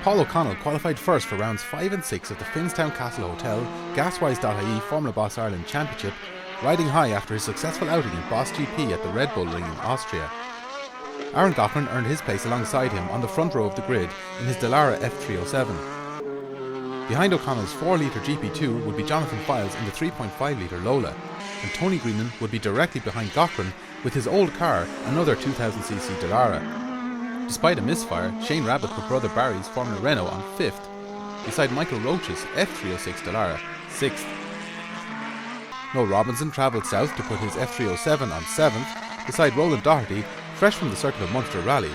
Paul O'Connell qualified first for rounds 5 and 6 of the Finnstown Castle Hotel Gaswise.ie Formula Boss Ireland Championship, riding high after his successful outing in Boss GP at the Red Bull Ring in Austria. Aaron Gaughran earned his place alongside him on the front row of the grid in his Dallara F307. Behind O'Connell's 4-litre GP2 would be Jonathan Files in the 3.5-litre Lola, and Tony Greenan would be directly behind Gaughran with his old car, another 2000cc Dallara. Despite a misfire, Shane Rabbitt put brother Barry's Formula Renault on 5th, beside Michael Roach's F306 Dallara 6th. Noel Robinson travelled south to put his F307 on 7th, beside Roland Doherty, fresh from the Circuit of Munster Rally.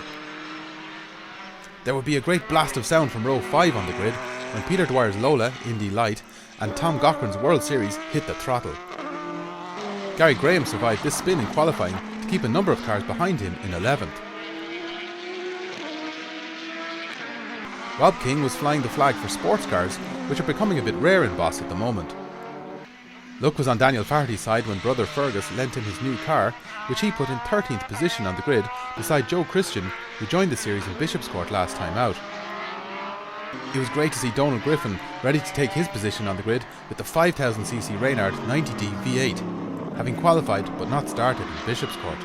There would be a great blast of sound from row 5 on the grid when Peter Dwyer's Lola, Indy Light, and Tom Gaughran's World Series hit the throttle. Gary Graham survived this spin in qualifying to keep a number of cars behind him in 11th. Rob King was flying the flag for sports cars, which are becoming a bit rare in Boss at the moment. Luck was on Daniel Farty's side when brother Fergus lent him his new car, which he put in 13th position on the grid beside Joe Christian, who joined the series in Bishopscourt last time out. It was great to see Donal Griffin ready to take his position on the grid with the 5000cc Reynard 90D V8, having qualified but not started in Bishopscourt.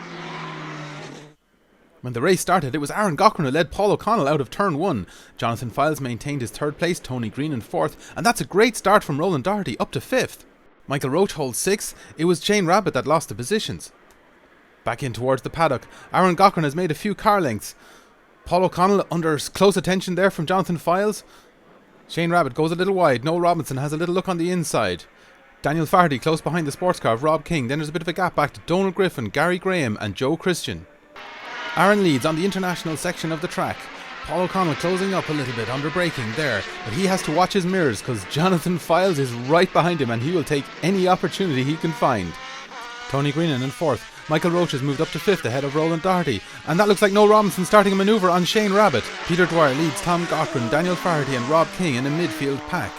When the race started, it was Aaron Gaughran who led Paul O'Connell out of turn 1. Jonathan Files maintained his 3rd place, Tony Greenan 4th, and that's a great start from Roland Doherty up to 5th. Michael Roach holds 6th. It was Shane Rabbitt that lost the positions. Back in towards the paddock, Aaron Gaughran has made a few car lengths. Paul O'Connell under close attention there from Jonathan Files. Shane Rabbitt goes a little wide. Noel Robinson has a little look on the inside. Daniel Farty close behind the sports car of Rob King. Then there's a bit of a gap back to Donal Griffin, Gary Graham and Joe Christian. Aaron leads on the international section of the track. Paul O'Connell closing up a little bit under braking there, but he has to watch his mirrors because Jonathan Files is right behind him and he will take any opportunity he can find. Tony Greenan in 4th. Michael Roach has moved up to 5th ahead of Roland Doherty, and that looks like Noel Robinson starting a manoeuvre on Shane Rabbitt. Peter Dwyer leads Tom Gaughran, Daniel Farty and Rob King in a midfield pack.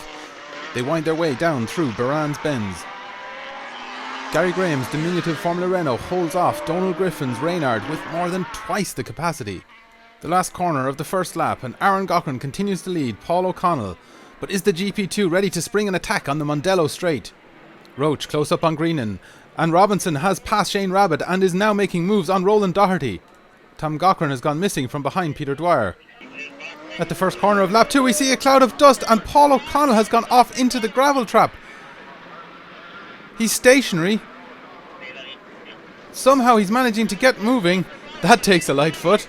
They wind their way down through Baran's Bends. Gary Graham's diminutive Formula Renault holds off Donal Griffin's Reynard with more than twice the capacity. The last corner of the first lap and Aaron Gaughran continues to lead Paul O'Connell, but is the GP2 ready to spring an attack on the Mondello straight? Roach close up on Greenan, and Robinson has passed Shane Rabbitt and is now making moves on Roland Doherty. Tom Gaughran has gone missing from behind Peter Dwyer. At the first corner of lap 2 we see a cloud of dust and Paul O'Connell has gone off into the gravel trap. He's stationary. Somehow he's managing to get moving. That takes a light foot.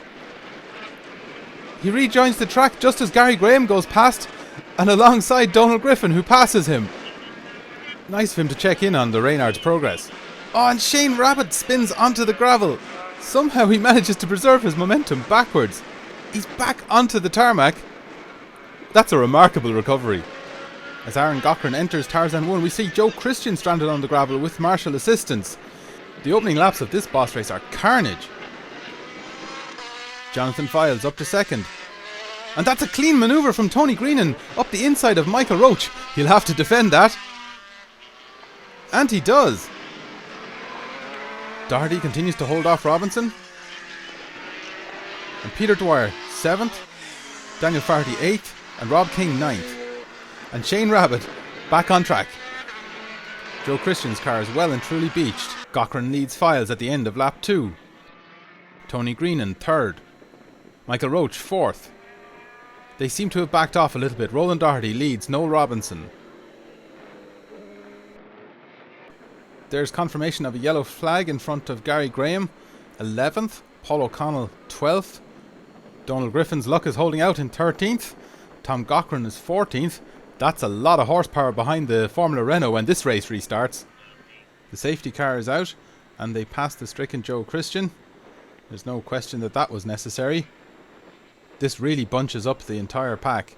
He rejoins the track just as Gary Graham goes past and alongside Donal Griffin, who passes him. Nice of him to check in on the Reynard's progress. Oh, and Shane Rabbitt spins onto the gravel. Somehow he manages to preserve his momentum backwards. He's back onto the tarmac. That's a remarkable recovery. As Aaron Gaughran enters Tarzan 1, we see Joe Christian stranded on the gravel with marshal assistance. The opening laps of this boss race are carnage. Jonathan Files up to 2nd. And that's a clean manoeuvre from Tony Greenan up the inside of Michael Roach. He'll have to defend that. And he does. Doherty continues to hold off Robinson. And Peter Dwyer 7th. Daniel Farty 8th. And Rob King 9th. And Shane Rabbitt back on track. Joe Christian's car is well and truly beached. Gaughran leads Files at the end of lap 2. Tony Greenan 3rd. Michael Roach 4th. They seem to have backed off a little bit. Roland Doherty leads Noel Robinson. There's confirmation of a yellow flag in front of Gary Graham 11th. Paul O'Connell 12th. Donal Griffin's luck is holding out in 13th. Tom Gaughran is 14th. That's a lot of horsepower behind the Formula Renault when this race restarts. The safety car is out and they pass the stricken Joe Christian. There's no question that that was necessary. This really bunches up the entire pack.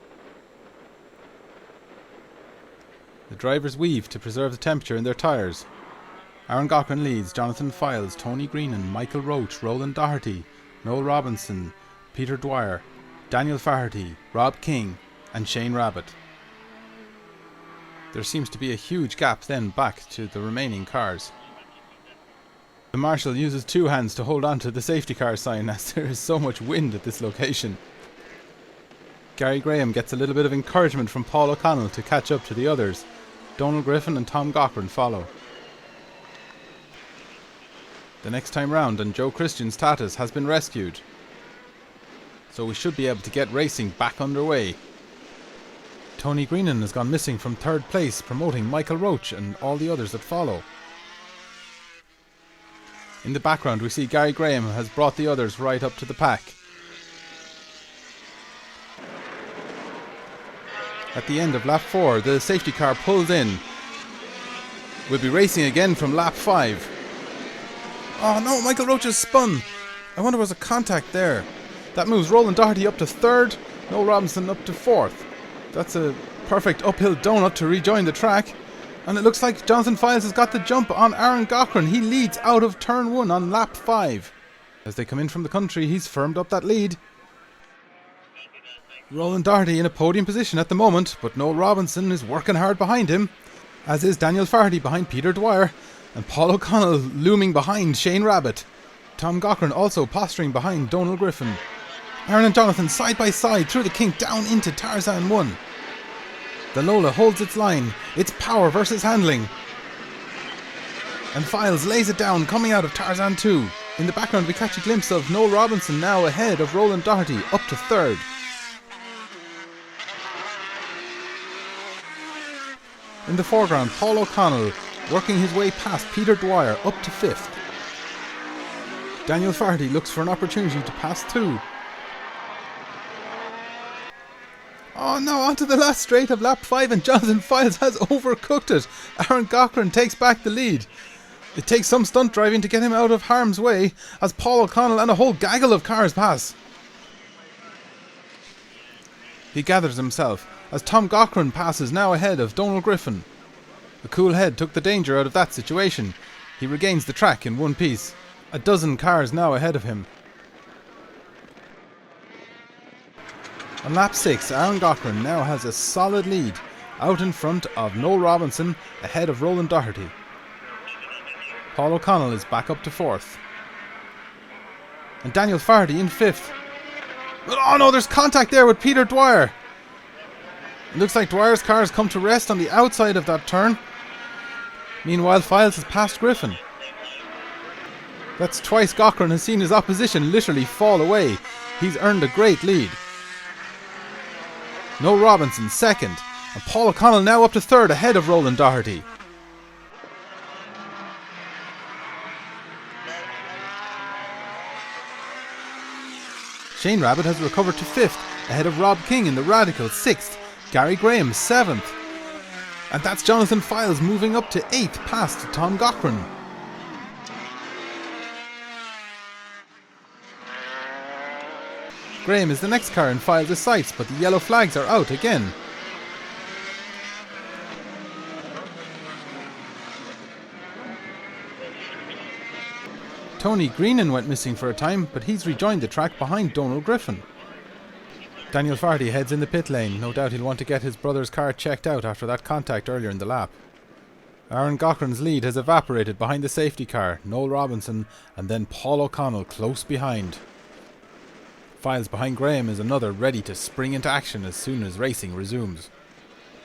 The drivers weave to preserve the temperature in their tyres. Aaron Gaughran leads, Jonathan Files, Tony Greenan, Michael Roach, Roland Doherty, Noel Robinson, Peter Dwyer, Daniel Farty, Rob King and Shane Rabbitt. There seems to be a huge gap then back to the remaining cars. The marshal uses 2 hands to hold on to the safety car sign as there is so much wind at this location. Gary Graham gets a little bit of encouragement from Paul O'Connell to catch up to the others. Donal Griffin and Tom Cochran follow. The next time round, and Joe Christian's Tatus has been rescued. So we should be able to get racing back underway. Tony Greenan has gone missing from third place, promoting Michael Roach and all the others that follow. In the background we see Gary Graham has brought the others right up to the pack. At the end of lap 4, the safety car pulls in. We'll be racing again from lap 5. Oh no, Michael Roach has spun. I wonder was a contact there. That moves Roland Doherty up to 3rd, Noel Robinson up to 4th. That's a perfect uphill donut to rejoin the track. And it looks like Jonathan Files has got the jump on Aaron Cochran. He leads out of turn 1 on lap 5. As they come in from the country, he's firmed up that lead. Roland Doherty in a podium position at the moment, but Noel Robinson is working hard behind him, as is Daniel Farty behind Peter Dwyer, and Paul O'Connell looming behind Shane Rabbitt. Tom Cochran also posturing behind Donal Griffin. Aaron and Jonathan side by side through the kink down into Tarzan 1. The Lola holds its line. It's power versus handling. And Files lays it down coming out of Tarzan 2. In the background we catch a glimpse of Noel Robinson now ahead of Roland Doherty up to 3rd. In the foreground, Paul O'Connell working his way past Peter Dwyer up to 5th. Daniel Farty looks for an opportunity to pass through. Oh no, onto the last straight of lap 5 and Jonathan Files has overcooked it. Aaron Cochran takes back the lead. It takes some stunt driving to get him out of harm's way as Paul O'Connell and a whole gaggle of cars pass. He gathers himself as Tom Cochran passes now ahead of Donal Griffin. The cool head took the danger out of that situation. He regains the track in one piece. A dozen cars now ahead of him. On lap 6, Aaron Cochran now has a solid lead, out in front of Noel Robinson, ahead of Roland Doherty. Paul O'Connell is back up to 4th. And Daniel Farty in 5th. But oh no, there's contact there with Peter Dwyer. It looks like Dwyer's car has come to rest on the outside of that turn. Meanwhile, Files has passed Griffin. That's twice Cochran has seen his opposition literally fall away. He's earned a great lead. Noel Robinson 2nd, and Paul O'Connell now up to 3rd ahead of Roland Doherty. Shane Rabbitt has recovered to 5th, ahead of Rob King in the Radical 6th, Gary Graham 7th. And that's Jonathan Files moving up to 8th past Tom Cochran. Graham is the next car in Files' sights, but the yellow flags are out again. Tony Greenan went missing for a time, but he's rejoined the track behind Donal Griffin. Daniel Farty heads in the pit lane. No doubt he'll want to get his brother's car checked out after that contact earlier in the lap. Aaron Cochran's lead has evaporated behind the safety car, Noel Robinson, and then Paul O'Connell close behind. Files behind Graham is another ready to spring into action as soon as racing resumes.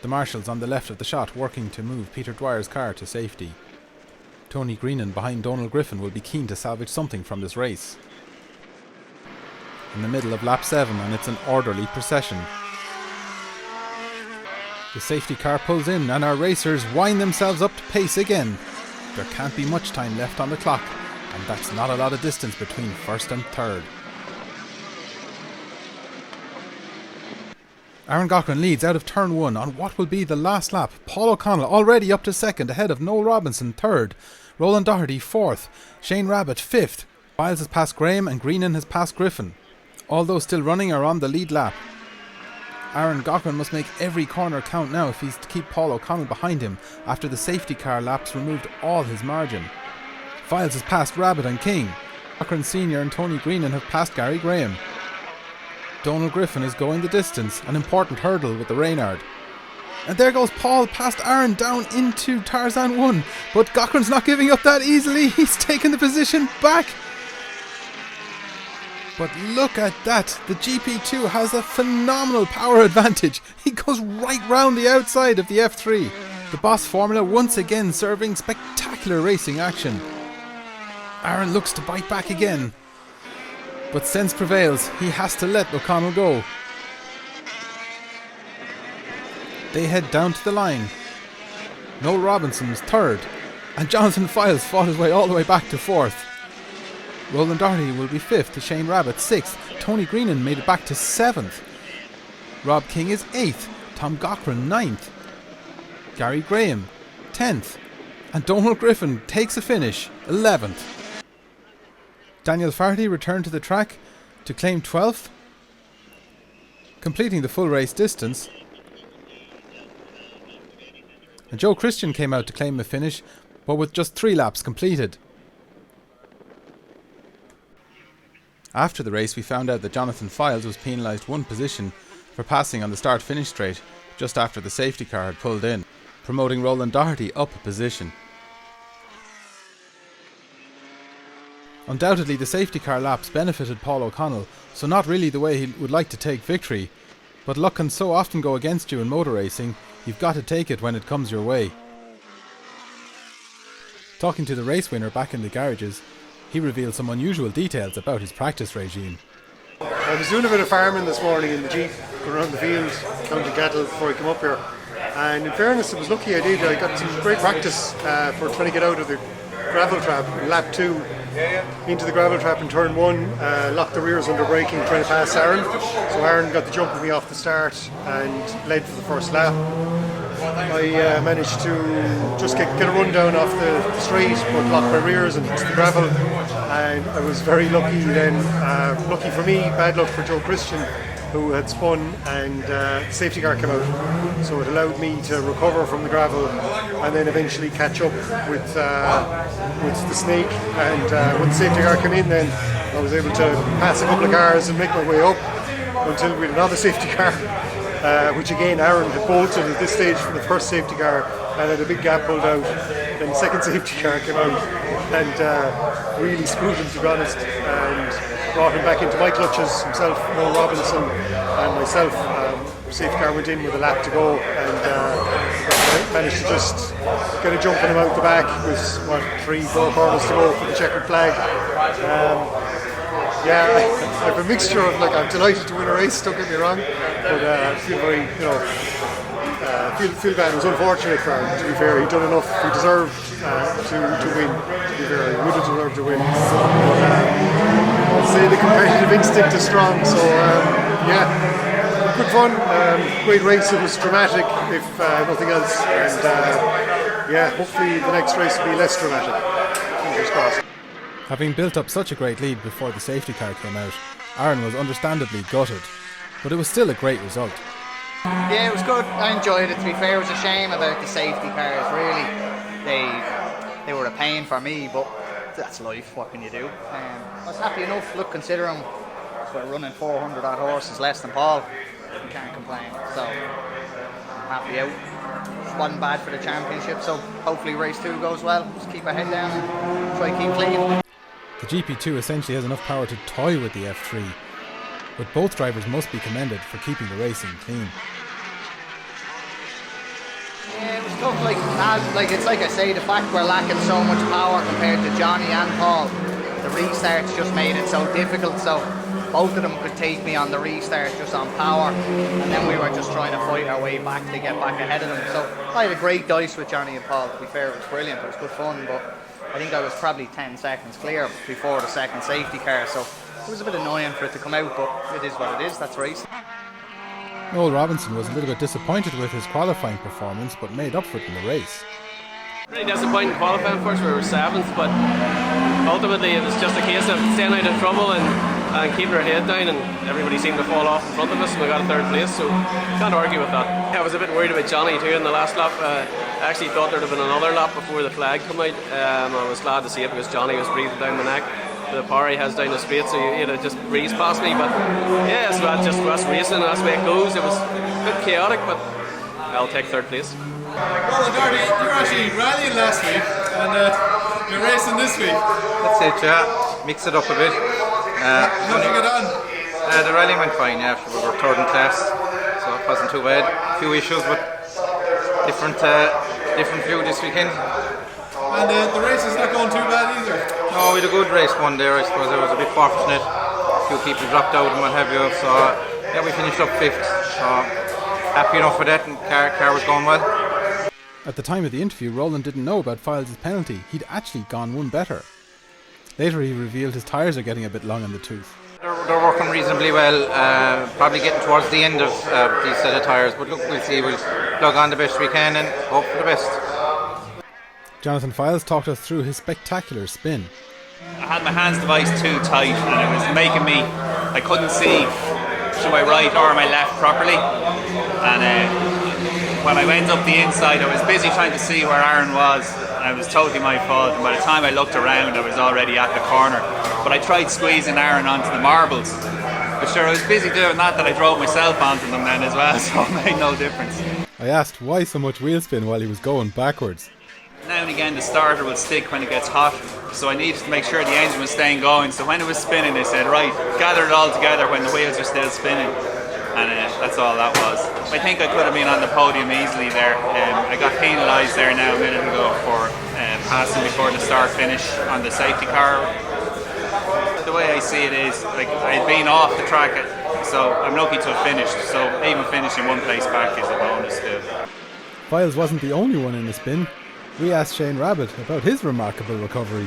The marshals on the left of the shot working to move Peter Dwyer's car to safety. Tony Greenan behind Donal Griffin will be keen to salvage something from this race. In the middle of lap 7 and it's an orderly procession. The safety car pulls in and our racers wind themselves up to pace again. There can't be much time left on the clock, and that's not a lot of distance between 1st and 3rd. Aaron Cochran leads out of turn 1 on what will be the last lap. Paul O'Connell already up to 2nd ahead of Noel Robinson 3rd. Roland Doherty 4th. Shane Rabbitt 5th. Files has passed Graham and Greenan has passed Griffin. All those still running are on the lead lap. Aaron Cochran must make every corner count now if he's to keep Paul O'Connell behind him after the safety car laps removed all his margin. Files has passed Rabbitt and King. Cochran Sr. and Tony Greenan have passed Gary Graham. Donal Griffin is going the distance, an important hurdle with the Reynard. And there goes Paul past Aaron down into Tarzan 1, but Cochran's not giving up that easily. He's taken the position back. But look at that, the GP2 has a phenomenal power advantage. He goes right round the outside of the F3. The Boss Formula once again serving spectacular racing action. Aaron looks to bite back again, but sense prevails. He has to let O'Connell go. They head down to the line. Noel Robinson's third, and Jonathan Files fought his way all the way back to fourth. Roland Doherty will be fifth to Shane Rabbitt sixth. Tony Greenan made it back to seventh. Rob King is eighth. Tom Cochran ninth. Gary Graham 10th. And Donal Griffin takes a finish 11th. Daniel Farty returned to the track to claim 12th, completing the full race distance. And Joe Christian came out to claim a finish, but with just 3 laps completed. After the race, we found out that Jonathan Files was penalised 1 position for passing on the start-finish straight just after the safety car had pulled in, promoting Roland Doherty up a position. Undoubtedly, the safety car laps benefited Paul O'Connell, so not really the way he would like to take victory, but luck can so often go against you in motor racing, you've got to take it when it comes your way. Talking to the race winner back in the garages, he revealed some unusual details about his practice regime. I was doing a bit of farming this morning in the Jeep, going around the field, counting cattle before I came up here. And in fairness, it was lucky I did. I got some great practice for trying to get out of the gravel trap in lap 2 into the gravel trap in turn 1, locked the rears under braking, trying to pass Aaron. So Aaron got the jump of me off the start and led for the first lap. I managed to just get a run down off the straight, but locked my rears and hit the gravel, and I was very lucky then. Lucky for me, bad luck for Joe Christian, who had spun, and the safety car came out, so it allowed me to recover from the gravel and then eventually catch up with the snake. And when the safety car came in, then I was able to pass a couple of cars and make my way up until we had another safety car. Which again Aaron had bolted at this stage from the first safety car and had a big gap pulled out. Then the second safety car came out and really screwed him, to be honest, and brought him back into my clutches, himself, Noel Robinson and myself. Safety car went in with a lap to go, and managed to just get a jump on him out the back with 3-4 corners to go for the checkered flag. Yeah, I have a mixture of, like, I'm delighted to win a race, don't get me wrong, but I feel very, feel bad. It was unfortunate for him, to be fair. He'd done enough, he deserved to win, to be fair. He would have deserved to win. But I'd say the competitive instinct is strong, so yeah, good fun, great race. It was dramatic, if nothing else, and yeah, hopefully the next race will be less dramatic. Fingers crossed. Having built up such a great lead before the safety car came out, Aaron was understandably gutted, but it was still a great result. Yeah, it was good. I enjoyed it, to be fair. It was a shame about the safety cars, really. They were a pain for me, but that's life, what can you do? I was happy enough, look, considering we're running 400 odd horses less than Paul, you can't complain, so I'm happy out. It wasn't bad for the championship, so hopefully race 2 goes well. Just keep our head down and try to keep clean. The GP2 essentially has enough power to toy with the F3, but both drivers must be commended for keeping the racing clean. Yeah, it was tough, like it's like I say, the fact we're lacking so much power compared to Johnny and Paul, the restarts just made it so difficult, so both of them could take me on the restart just on power, and then we were just trying to fight our way back to get back ahead of them. So I had a great dice with Johnny and Paul, to be fair. It was brilliant, it was good fun, but I think I was probably 10 seconds clear before the second safety car, so it was a bit annoying for it to come out, but it is what it is, that's racing. Noel Robinson was a little bit disappointed with his qualifying performance, but made up for it in the race. Really disappointing qualifying for us. We were 7th, but ultimately it was just a case of staying out of trouble and keeping our head down, and everybody seemed to fall off in front of us, and we got a 3rd place, so can't argue with that. I was a bit worried about Johnny too in the last lap. I actually thought there'd have been another lap before the flag came out. I was glad to see it because Johnny was breathing down the neck. The power he has down the straight, so you know, just breezed past me, but yeah, so that's just us racing, that's the way it goes. It was a bit chaotic, but I'll take 3rd place. Well, Darty, you were actually rallying last week and you're racing this week. That's it, yeah. Mix it up a bit. How did you get on? The rally went fine, yeah. We were third in class, so it wasn't too bad. A few issues, but different view this weekend. And the race is not going too bad either. No, we had a good race one there. I suppose I was a bit fortunate. A few people dropped out and what have you. So yeah, we finished up 5th. So happy enough with that, and car was going well. At the time of the interview, Roland didn't know about Files' penalty. He'd actually gone one better. Later he revealed his tyres are getting a bit long in the tooth. They're working reasonably well, probably getting towards the end of these set of tyres, but look, we'll see, we'll plug on the best we can and hope for the best. Jonathan Files talked us through his spectacular spin. I had my hands device too tight and it was making me, I couldn't see to my right or my left properly, and when I went up the inside I was busy trying to see where Aaron was, and it was totally my fault, and by the time I looked around I was already at the corner. But I tried squeezing Aaron onto the marbles, but sure, I was busy doing that I drove myself onto them then as well, so it made no difference. I asked why so much wheel spin while he was going backwards. Now and again the starter will stick when it gets hot, so I needed to make sure the engine was staying going, so when it was spinning they said, right, gather it all together when the wheels are still spinning, and that's all that was. I think I could have been on the podium easily there. I got penalised there now a minute ago for passing before the start finish on the safety car. The way I see it is, like, I'd been off the track, so I'm lucky to have finished, so even finishing one place back is a bonus too. Files wasn't the only one in the spin. We asked Shane RABBITT about his remarkable recovery.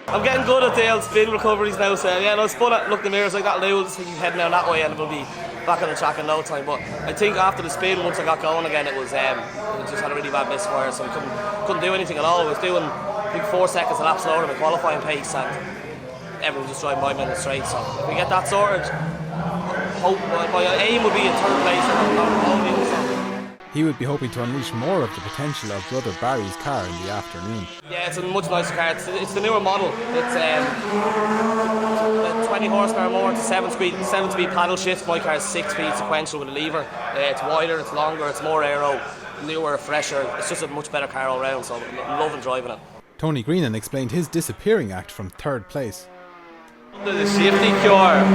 I'm getting good at the old spin recoveries now, so yeah, no, spun it, look, the mirrors like that, Lou, just thinking heading down that way and we'll be back on the track in no time. But I think after the spin, once I got going again, it was just had a really bad misfire, so I couldn't do anything at all. I was doing, I think, 4 seconds a lap slower than my qualifying pace, and everyone was just driving by me in the straight. So if we get that sorted, my aim would be in third place on the podium. He would be hoping to unleash more of the potential of brother Barry's car in the afternoon. Yeah, it's a much nicer car. It's the newer model. It's 20 horsepower more. It's a 7-speed paddle shift. My car is 6-speed sequential with a lever. It's wider, it's longer, it's more aero, newer, fresher. It's just a much better car all round, so I'm loving driving it. Tony Greenan explained his disappearing act from third place. Under the safety car,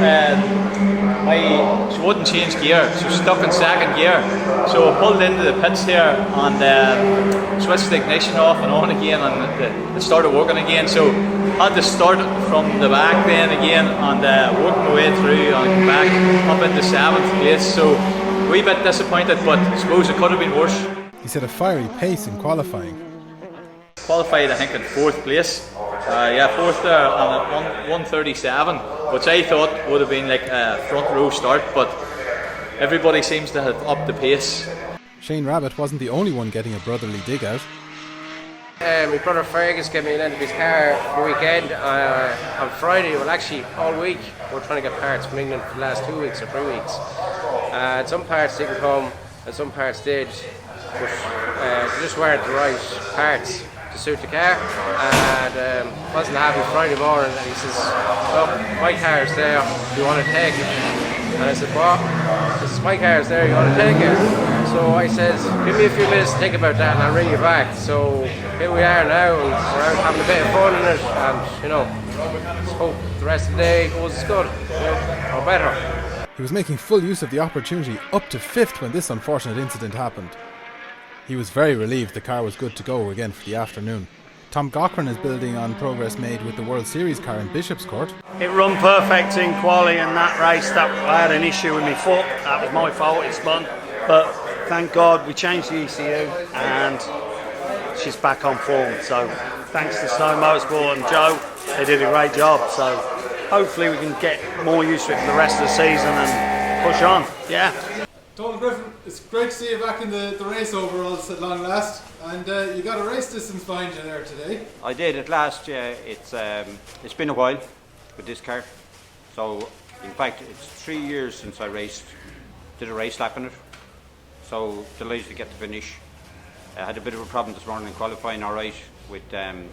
she wouldn't change gear. She was stuck in second gear. So I pulled into the pits here and switched the ignition off and on again, and it started working again. So I had to start it from the back then again and work my way through and come back up into 7th place. So a wee bit disappointed, but I suppose it could have been worse. He set a fiery pace in qualifying. Qualified, I think, in 4th place. 4th there on 1:37, which I thought would have been like a front row start, but everybody seems to have upped the pace. Shane RABBITT wasn't the only one getting a brotherly dig out. My brother Fergus gave me an end of his car for the weekend on Friday. Well, actually all week we're trying to get parts from England for the last 2 weeks or 3 weeks. Some parts didn't come and some parts did, but they just weren't the right parts to suit the car, and wasn't happy Friday morning, and he says, look, my car's there, do you want to take it? And I said, what? He says, my car's there, you want to take it? So I says, give me a few minutes to think about that and I'll ring you back. So here we are now, and we're out having a bit of fun in it, and just hope the rest of the day goes as good, or better. He was making full use of the opportunity up to 5th when this unfortunate incident happened. He was very relieved the car was good to go again for the afternoon. Tom Cochran is building on progress made with the World Series car in Bishop's Court. It run perfect in quali in that race. That I had an issue with my foot. That was my fault, it spun. But thank God we changed the ECU and she's back on form. So thanks to Snow Motorsport and Joe, they did a great job. So hopefully we can get more use of it for the rest of the season and push on. Yeah. Donal Griffin, it's great to see you back in the race overalls at long last, and you got a race distance behind you there today. I did at last, yeah. It's been a while with this car, so in fact it's 3 years since I did a race lap in it, so delighted to get the finish. I had a bit of a problem this morning in qualifying, alright, with an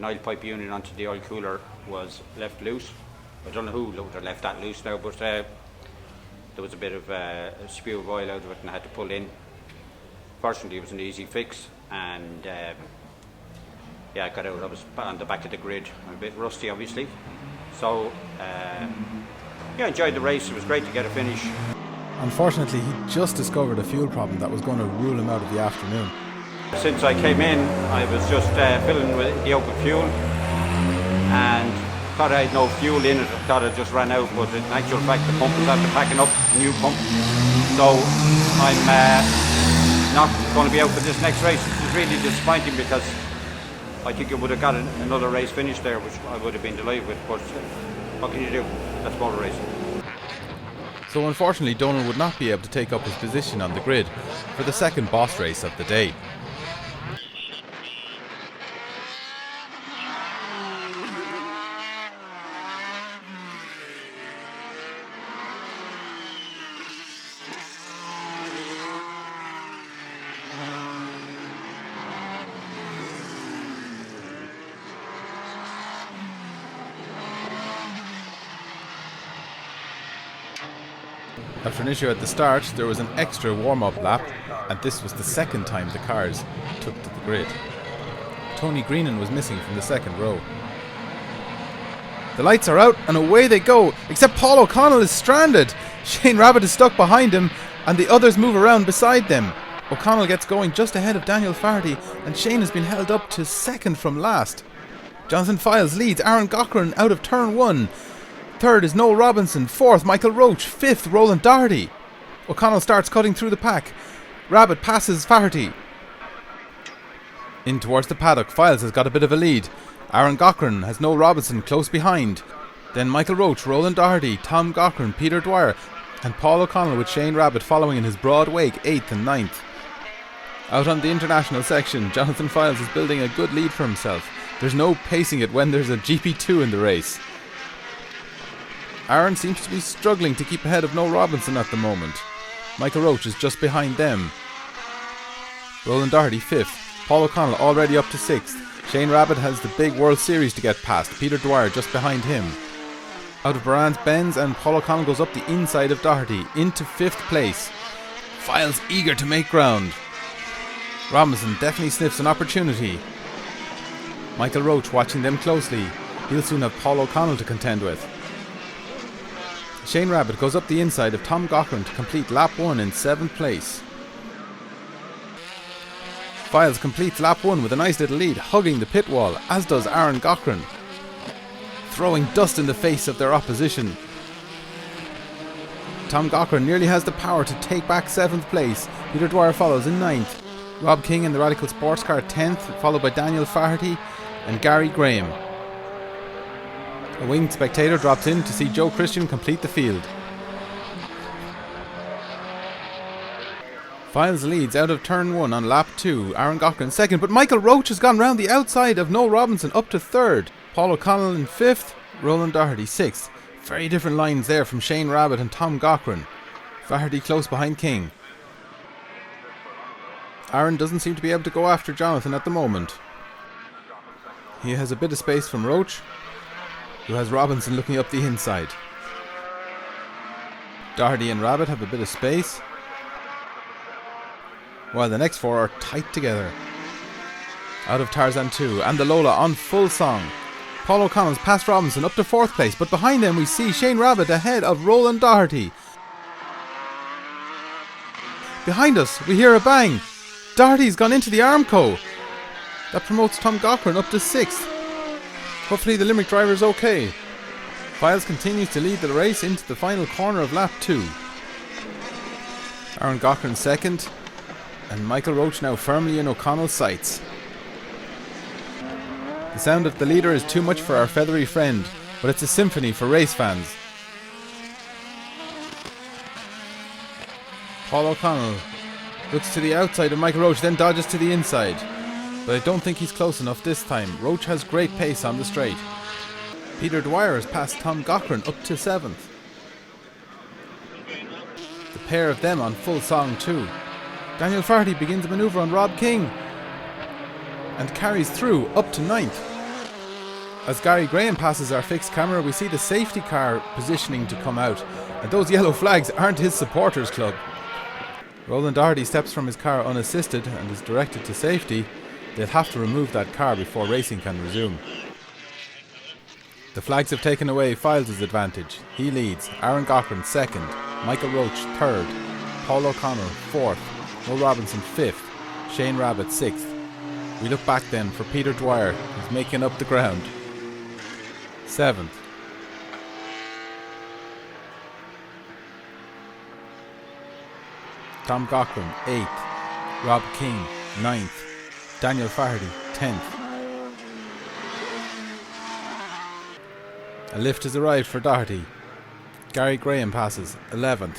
oil pipe unit onto the oil cooler was left loose. I don't know who left that loose now, but there was a bit of a spew of oil out of it and I had to pull in. Fortunately it was an easy fix, and I got out. I was on the back of the grid. I'm a bit rusty obviously, So, yeah, I enjoyed the race. It was great to get a finish. Unfortunately, he just discovered a fuel problem that was going to rule him out of the afternoon. Since I came in, I was just filling with the open fuel and thought I had no fuel in it. I thought it just ran out, but in actual fact the pump was after packing up a new pump. So I'm not going to be out for this next race. It's really disappointing because I think I would have got another race finished there, which I would have been delighted with, but what can you do? That's motor racing. So unfortunately, Donal would not be able to take up his position on the grid for the second boss race of the day. After an issue at the start, there was an extra warm-up lap, and this was the second time the cars took to the grid. Tony Greenan was missing from the second row. The lights are out, and away they go, except Paul O'Connell is stranded. Shane Rabbitt is stuck behind him, and the others move around beside them. O'Connell gets going just ahead of Daniel Farty, and Shane has been held up to second from last. Jonathan Files leads Aaron Cochran out of turn 1. Third is Noel Robinson. Fourth, Michael Roach. Fifth, Roland Doherty. O'Connell starts cutting through the pack. Rabbitt passes Farty. In towards the paddock, Files has got a bit of a lead. Aaron Cochran has Noel Robinson close behind. Then Michael Roach, Roland Doherty, Tom Cochran, Peter Dwyer, and Paul O'Connell with Shane Rabbitt following in his broad wake, 8th and 9th. Out on the international section, Jonathan Files is building a good lead for himself. There's no pacing it when there's a GP2 in the race. Aaron seems to be struggling to keep ahead of Noel Robinson at the moment. Michael Roach is just behind them. Roland Doherty 5th. Paul O'Connell already up to 6th. Shane Rabbitt has the big World Series to get past. Peter Dwyer just behind him. Out of Baran's bends, and Paul O'Connell goes up the inside of Doherty into 5th place. Files eager to make ground. Robinson definitely sniffs an opportunity. Michael Roach watching them closely. He'll soon have Paul O'Connell to contend with. Shane Rabbitt goes up the inside of Tom Cochran to complete lap 1 in 7th place. Files completes lap 1 with a nice little lead, hugging the pit wall, as does Aaron Cochran, throwing dust in the face of their opposition. Tom Cochran nearly has the power to take back 7th place. Peter Dwyer follows in 9th. Rob King in the Radical Sports Car 10th, followed by Daniel Farty and Gary Graham. A winged spectator drops in to see Joe Christian complete the field. Files leads out of turn 1 on lap 2. Aaron Cochran 2nd, but Michael Roach has gone round the outside of Noel Robinson up to 3rd. Paul O'Connell in 5th, Roland Doherty 6th. Very different lines there from Shane Rabbitt and Tom Cochran. Farty close behind King. Aaron doesn't seem to be able to go after Jonathan at the moment. He has a bit of space from Roach, who has Robinson looking up the inside. Doherty and Rabbitt have a bit of space, while the next 4 are tight together. Out of Tarzan 2 and the Lola on full song. Paul O'Connell's past Robinson up to 4th place, but behind them we see Shane Rabbitt ahead of Roland Doherty. Behind us we hear a bang. Doherty's gone into the Armco. That promotes Tom Cochran up to 6th. Hopefully the Limerick driver is okay. Files continues to lead the race into the final corner of lap 2. Aaron Cochran 2nd, and Michael Roach now firmly in O'Connell's sights. The sound of the leader is too much for our feathery friend, but it's a symphony for race fans. Paul O'Connell looks to the outside of Michael Roach, then dodges to the inside. But I don't think he's close enough this time. Roach has great pace on the straight. Peter Dwyer has passed Tom Cochran up to 7th. The pair of them on full song too. Daniel Farty begins a manoeuvre on Rob King and carries through up to 9th. As Gary Graham passes our fixed camera, we see the safety car positioning to come out, and those yellow flags aren't his supporters club. Roland Doherty steps from his car unassisted and is directed to safety. They'll have to remove that car before racing can resume. The flags have taken away Files' advantage. He leads. Aaron Cochran second. Michael Roach third. Paul O'Connell fourth. Mo Robinson fifth. Shane Rabbitt sixth. We look back then for Peter Dwyer, who's making up the ground. Seventh. Tom Cochran 8th. Rob King 9th. Daniel Faherty 10th. A lift has arrived for Doherty. Gary Graham passes 11th.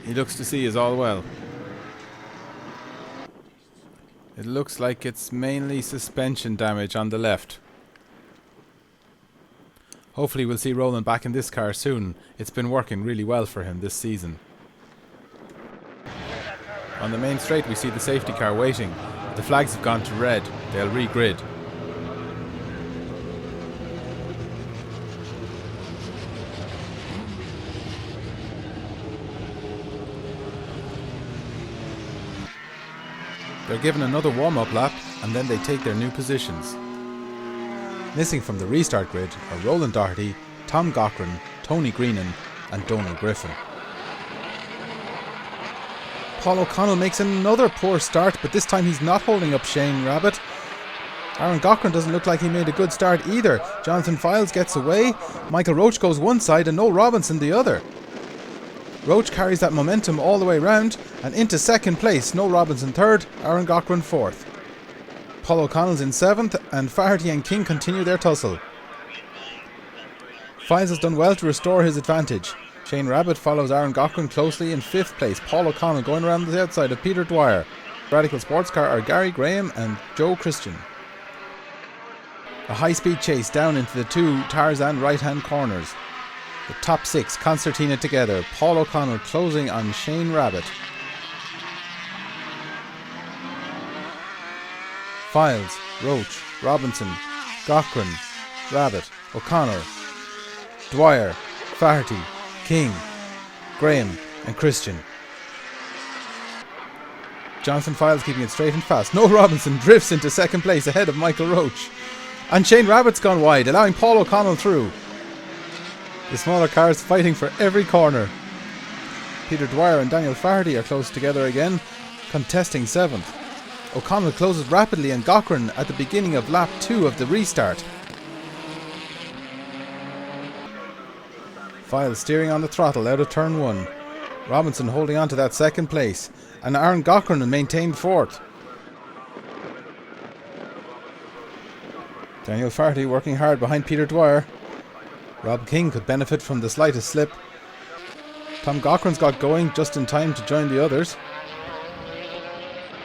He looks to see is all well. It looks like it's mainly suspension damage on the left. Hopefully we'll see Roland back in this car soon. It's been working really well for him this season. On the main straight we see the safety car waiting. The flags have gone to red. They'll re-grid. They're given another warm-up lap and then they take their new positions. Missing from the restart grid are Roland Doherty, Tom Cochran, Tony Greenan and Donal Griffin. Paul O'Connell makes another poor start, but this time he's not holding up Shane Rabbitt. Aaron Cochran doesn't look like he made a good start either. Jonathan Files gets away, Michael Roach goes one side and Noel Robinson the other. Roach carries that momentum all the way round and into second place. Noel Robinson third, Aaron Cochran fourth. Paul O'Connell's in seventh and Faherty and King continue their tussle. Files has done well to restore his advantage. Shane Rabbitt follows Aaron Cochran closely in fifth place. Paul O'Connell going around the outside of Peter Dwyer. Radical Sports Car are Gary Graham and Joe Christian. A high-speed chase down into the two Tarzan right-hand corners. The top six concertina together. Paul O'Connell closing on Shane Rabbitt. Files, Roach, Robinson, Cochran, Rabbitt, O'Connell, Dwyer, Faherty, King, Graham and Christian. Jonathan Files keeping it straight and fast. Noel Robinson drifts into second place ahead of Michael Roach. And Shane Rabbitt's gone wide, allowing Paul O'Connell through. The smaller cars fighting for every corner. Peter Dwyer and Daniel Faherty are close together again, contesting seventh. O'Connell closes rapidly on Cochran at the beginning of lap 2 of the restart. Files steering on the throttle out of turn 1. Robinson holding on to that second place, and Aaron Cochran maintained fourth. Daniel Faherty working hard behind Peter Dwyer. Rob King could benefit from the slightest slip. Tom Cochran's got going just in time to join the others.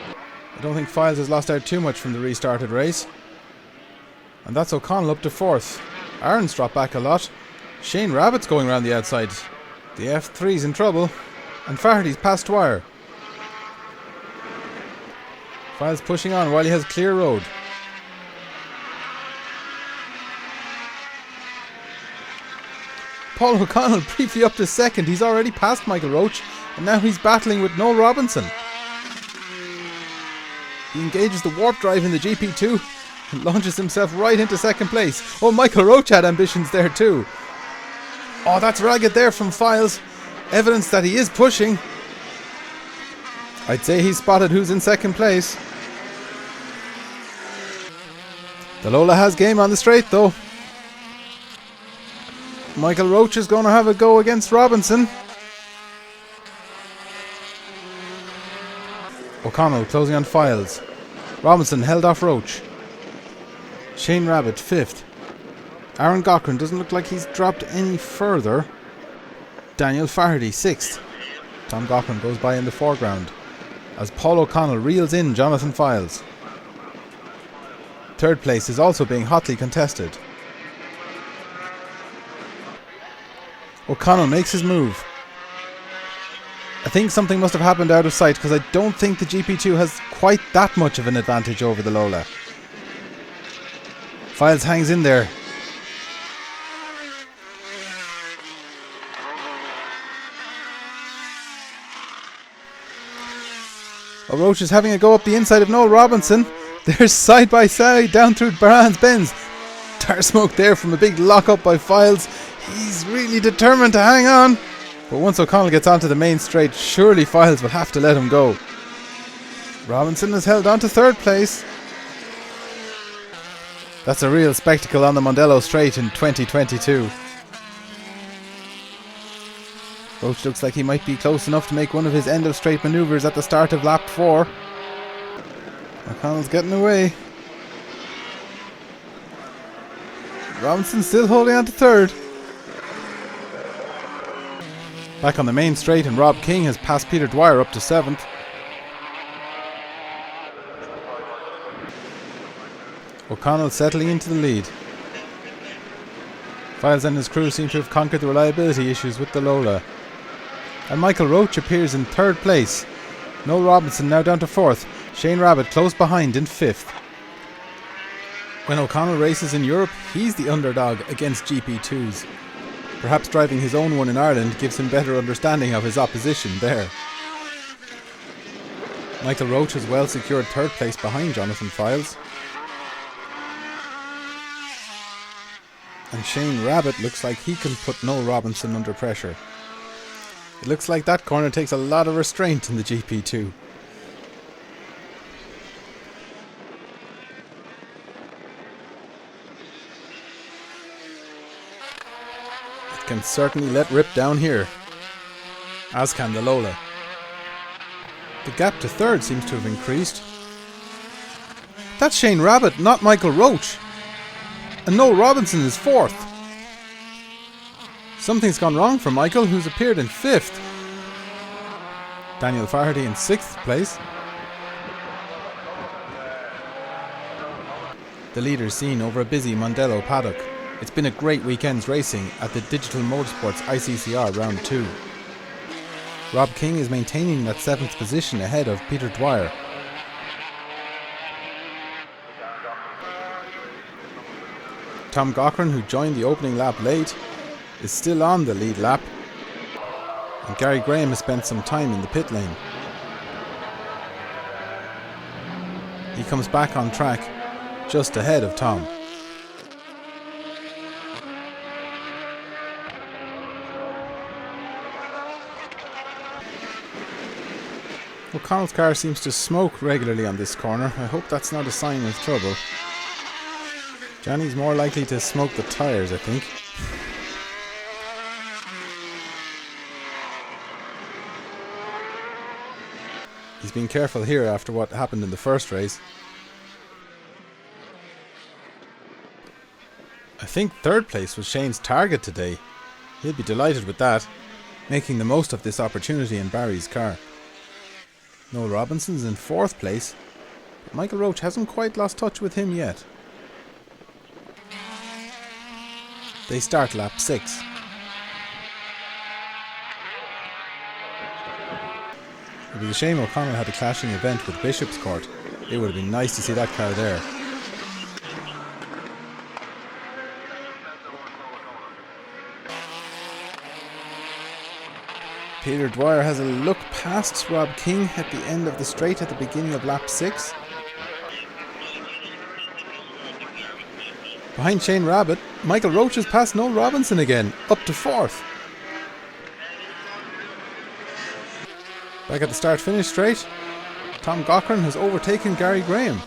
I don't think Files has lost out too much from the restarted race. And that's O'Connell up to fourth. Aaron's dropped back a lot. Shane Rabbitt's going around the outside. The F3's in trouble. And Faherty's past Dwyer. Files pushing on while he has clear road. Paul O'Connell briefly up to second. He's already passed Michael Roach and now he's battling with Noel Robinson. He engages the warp drive in the GP2 and launches himself right into second place. Oh, Michael Roach had ambitions there too. Oh, that's ragged there from Files. Evidence that he is pushing. I'd say he spotted who's in second place. The Lola has game on the straight though. Michael Roach is going to have a go against Robinson. O'Connell closing on Files. Robinson held off Roach. Shane Rabbitt fifth. Aaron Cochran doesn't look like he's dropped any further. Daniel Faherty sixth. Tom Cochran goes by in the foreground as Paul O'Connell reels in Jonathan Files. Third place is also being hotly contested. O'Connell makes his move. I think something must have happened out of sight because I don't think the GP2 has quite that much of an advantage over the Lola. Files hangs in there. Roach is having a go up the inside of Noel Robinson. They're side by side down through Barhan's Bends. Tire smoke there from a big lock-up by Files. He's really determined to hang on. But once O'Connell gets onto the main straight, surely Files will have to let him go. Robinson has held on to third place. That's a real spectacle on the Mondello straight in 2022. Roach looks like he might be close enough to make one of his end of straight manoeuvres at the start of lap 4. O'Connell's getting away. Robinson still holding on to third. Back on the main straight, and Rob King has passed Peter Dwyer up to 7th. O'Connell settling into the lead. Files and his crew seem to have conquered the reliability issues with the Lola. And Michael Roach appears in third place. Noel Robinson now down to 4th. Shane Rabbitt close behind in 5th. When O'Connell races in Europe, he's the underdog against GP2s. Perhaps driving his own one in Ireland gives him better understanding of his opposition there. Michael Roach has well secured third place behind Jonathan Files. And Shane Rabbitt looks like he can put Noel Robinson under pressure. It looks like that corner takes a lot of restraint in the GP2. It can certainly let rip down here, as can the Lola. The gap to third seems to have increased. That's Shane Rabbitt, not Michael Roach. And Noel Robinson is 4th. Something's gone wrong for Michael, who's appeared in 5th. Daniel Faherty in 6th place. The leader's seen over a busy Mondello paddock. It's been a great weekend's racing at the Digital Motorsports ICCR Round 2. Rob King is maintaining that 7th position ahead of Peter Dwyer. Tom Cochran, who joined the opening lap late, is still on the lead lap, and Gary Graham has spent some time in the pit lane. He comes back on track just ahead of Tom. O'Connell's car seems to smoke regularly on this corner. I hope that's not a sign of trouble. Johnny's more likely to smoke the tyres, I think. He's been careful here after what happened in the first race. I think third place was Shane's target today. He'll be delighted with that, making the most of this opportunity in Barry's car. Noel Robinson's in 4th place, but Michael Roach hasn't quite lost touch with him yet. They start lap 6. It was a shame O'Connell had a clashing event with Bishop's Court. It would have been nice to see that car there. Peter Dwyer has a look past Rob King at the end of the straight at the beginning of lap 6. Behind Shane Rabbitt, Michael Roach has passed Noel Robinson again, up to 4th. Back at the start-finish straight, Tom Cochran has overtaken Gary Graham.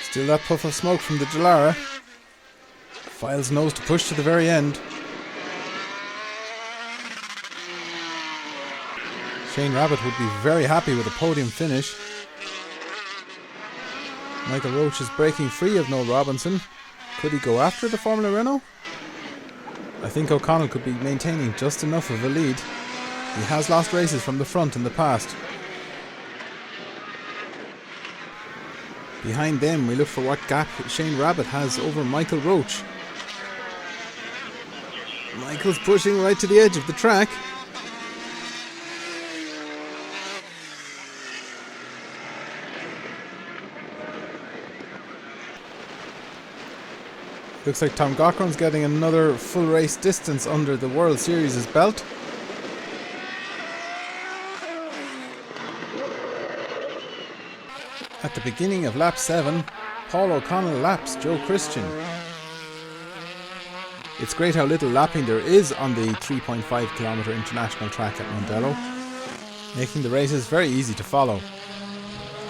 Still that puff of smoke from the Dallara. Files knows to push to the very end. Shane Rabbitt would be very happy with a podium finish. Michael Roach is breaking free of Noel Robinson. Could he go after the Formula Renault? I think O'Connell could be maintaining just enough of a lead. He has lost races from the front in the past. Behind them, we look for what gap Shane Rabbitt has over Michael Roach. Michael's pushing right to the edge of the track. Looks like Tom Cochran's getting another full race distance under the World Series' belt. the beginning of lap 7, Paul O'Connell laps Joe Christian. It's great how little lapping there is on the 3.5 kilometre international track at Mondello, making the races very easy to follow.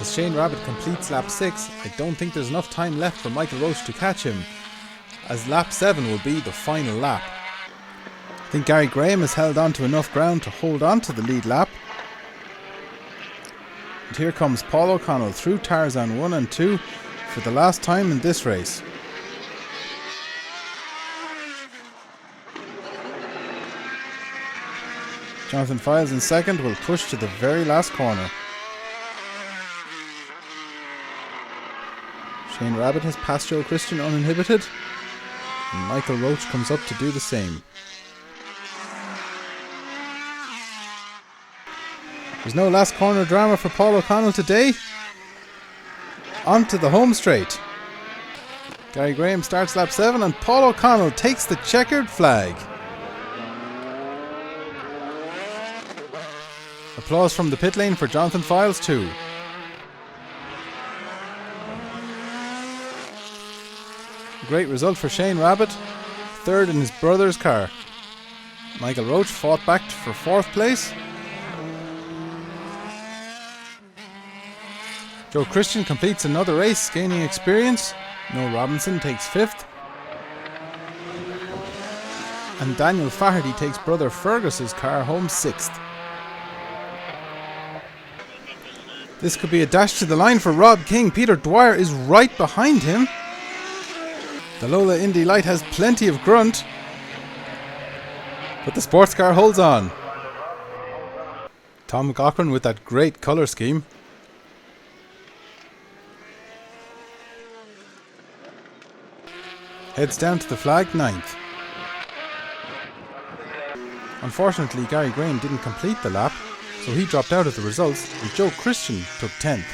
As Shane Rabbitt completes lap 6, I don't think there's enough time left for Michael Roche to catch him, as lap 7 will be the final lap. I think Gary Graham has held on to enough ground to hold on to the lead lap. And here comes Paul O'Connell through Tarzan 1 and 2 for the last time in this race. Jonathan Files in second will push to the very last corner. Shane Rabbitt has passed Joe Christian uninhibited, and Michael Roche comes up to do the same. There's no last corner drama for Paul O'Connell today. On to the home straight. Gary Graham starts lap 7 and Paul O'Connell takes the checkered flag. Applause from the pit lane for Jonathan Files too. Great result for Shane Rabbitt, third in his brother's car. Michael Roche fought back for 4th place. Joe Christian completes another race, gaining experience. Noel Robinson takes 5th. And Daniel Faherty takes brother Fergus's car home 6th. This could be a dash to the line for Rob King. Peter Dwyer is right behind him. The Lola Indy Light has plenty of grunt, but the sports car holds on. Tom Cochran with that great colour scheme. Heads down to the flag 9th. Unfortunately, Gary Graham didn't complete the lap, so he dropped out of the results, and Joe Christian took 10th.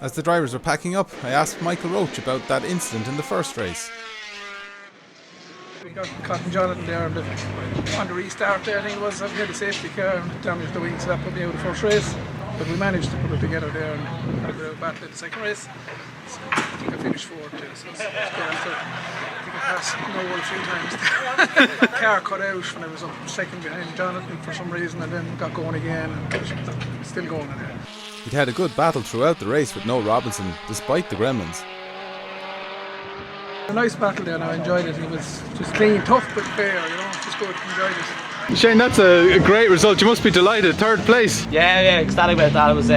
As the drivers were packing up, I asked Michael Roche about that incident in the first race. We got caught in Jonathan there on the restart there. I think it was, we had a safety car and damaged the wing, so that put me out of the first race. But we managed to put it together there and had a bit of a battle in the second race. So I think I finished 4th too, so it's good. I think I passed Noel a few times. The car cut out when I was up second behind Jonathan for some reason, and then got going again and still going in there. He'd had a good battle throughout the race with Noel Robinson, despite the gremlins. A nice battle there, and I enjoyed it. It was just clean, tough but fair, you know, just good, enjoyed it. Shane, that's a great result. You must be delighted. 3rd place. Yeah, ecstatic about that. It was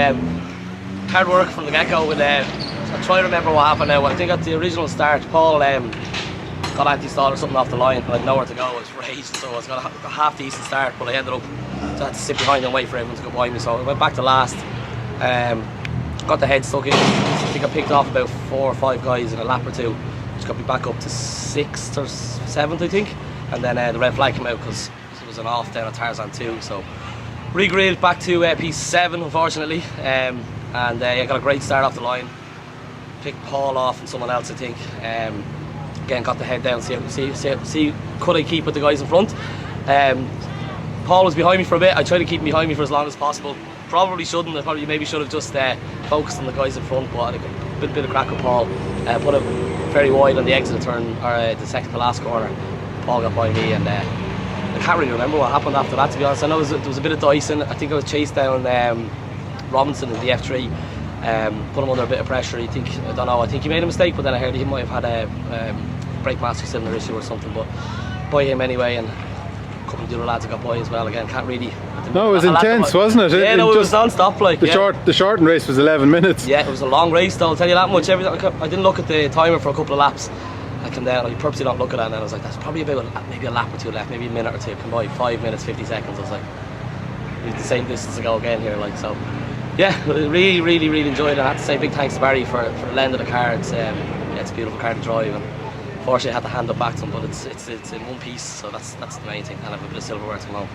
hard work from the get-go. I'm trying to remember what happened now. I think at the original start, Paul got anti-stall or something off the line. I had nowhere to go. I was racing, so I was got a half decent start, but I ended up, so I had to sit behind and wait for everyone to go by me. So I went back to last. Got the head stuck in. I think I picked off about 4 or 5 guys in a lap or two, which got me back up to 6th or 7th, I think. And then the red flag came out because it was an off down at Tarzan 2. So re-grilled back to P7, unfortunately. And got a great start off the line. Picked Paul off and someone else, I think. Again, got the head down, see could I keep with the guys in front. Paul was behind me for a bit. I tried to keep him behind me for as long as possible. Probably shouldn't. I maybe should have just focused on the guys in front, but I had a bit of crack with Paul. Put it very wide on the exit turn, or the second to last corner. Paul got by me, and I can't really remember what happened after that, to be honest. I know there was a bit of dicing. I think I was chased down Robinson in the F3. Put him under a bit of pressure. I think he made a mistake, but then I heard he might have had a brake master cylinder issue or something, but by him anyway, and a couple of the other lads got by as well. Again, can't really. No, it was intense, wasn't it? Yeah, it was non-stop. Like the shortened race was 11 minutes. Yeah, it was a long race, though. I'll tell you that much. I didn't look at the timer for a couple of laps. I came down, I purposely not look at it, and then I was like, that's probably about maybe a lap or two left, maybe a minute or two. Come by 5 minutes, 50 seconds. I was like, we need the same distance to go again here, like so. Yeah, really enjoyed it. I have to say big thanks to Barry for the lend of the car. It's a beautiful car to drive, and unfortunately I had to hand it back to him, but it's in one piece, so that's the main thing, and I have a bit of silverware to come home.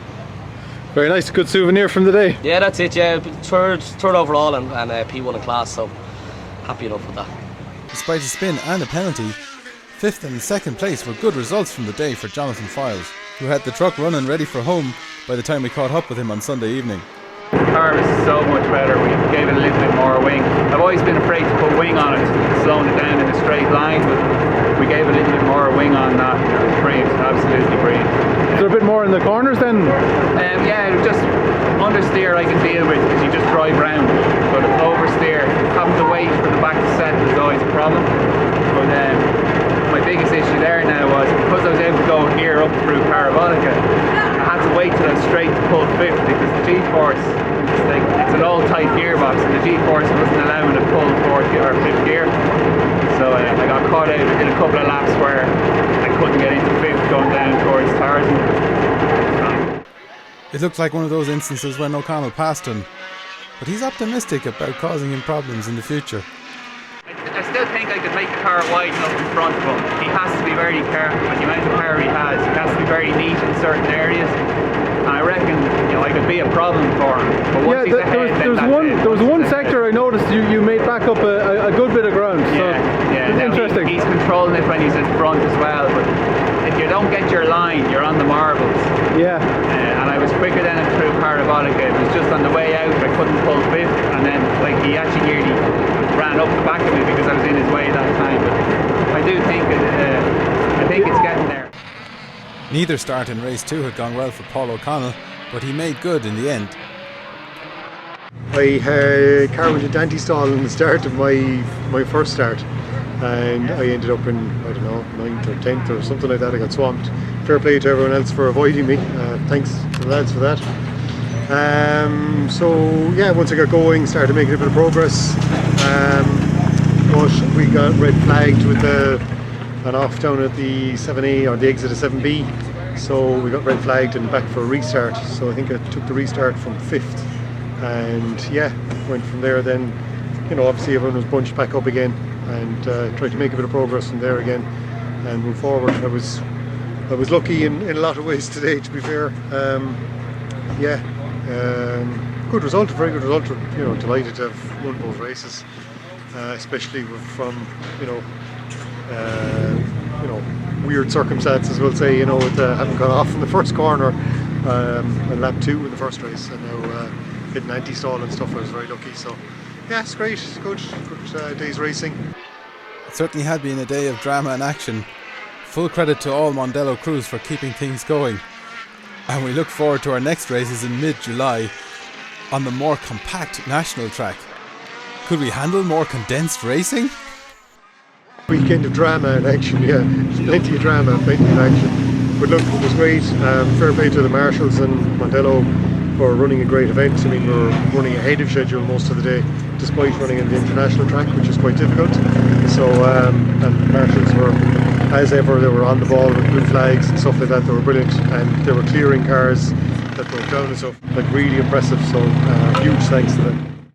Very nice, good souvenir from the day. Yeah, that's it. Yeah, third overall and P1 in class, so happy enough with that. Despite a spin and a penalty, 5th and 2nd place were good results from the day for Jonathan Files, who had the truck running ready for home by the time we caught up with him on Sunday evening. The car was so much better. We gave it a little bit more wing. I've always been afraid to put wing on it, slowing it down in a straight line, but we gave it a little bit more wing on that. It was brilliant, absolutely brilliant. Is there a bit more in the corners then? Yeah, just understeer I can deal with because you just drive round, but oversteer, having to wait for the back to set is always a problem. But my biggest issue there now was because I was able to go here up through Parabolica, I had to wait till I was straight to pull 5th because the G-force, it's an old tight gearbox and the G-force wasn't allowing to pull 4th or 5th gear. So I got caught out in a couple of laps where I couldn't get into 5th going down towards Tarzan. It looked like one of those instances when O'Connell passed him, but he's optimistic about causing him problems in the future. I still think I could make the car wide enough in front of him. He has to be very careful with the amount of power he has. He has to be very neat in certain areas. And I reckon, I could be a problem for him. But once he's ahead, there was one sector I noticed you made back up a good bit of ground. Yeah. It's interesting. He's controlling it when he's in front as well. But if you don't get your line, you're on the marbles. Yeah. And I was quicker than it through Parabolica. It was just on the way out I couldn't pull 5th, and then he actually nearly ran up the back of me because I was in his way that time. But I do think it's getting there. Neither start in race 2 had gone well for Paul O'Connell, but he made good in the end. I had car went into anti-stall in the start of my first start, and I ended up in, I don't know, 9th or 10th or something like that. I got swamped. Fair play to everyone else for avoiding me. Thanks to the lads for that. So yeah, once I got going, started making a bit of progress. But we got red flagged with an off down at the 7A or the exit of 7B. So we got red flagged and back for a restart. So I think I took the restart from 5th, and yeah, went from there. Then, obviously everyone was bunched back up again, and tried to make a bit of progress from there again and move forward. I was lucky in a lot of ways today, to be fair. Good result, a very good result. Delighted to have won both races, especially from weird circumstances, we'll say. With having gone off in the first corner on lap 2 in the first race, and now hitting anti-stall and stuff. I was very lucky. So yeah, it's great. It's good day's racing. It certainly had been a day of drama and action. Full credit to all Mondello crews for keeping things going. And we look forward to our next races in mid-July on the more compact national track. Could we handle more condensed racing? Weekend of drama and action, yeah. Plenty of drama, plenty of action. But look, it was great. Fair play to the marshals and Mondello for running a great event. I mean, we were running ahead of schedule most of the day, despite running on the international track, which is quite difficult. So, and the marshals were, as ever, they were on the ball with blue flags and stuff like that. They were brilliant, and they were clearing cars that broke down and stuff. Like, really impressive. So, huge thanks to them.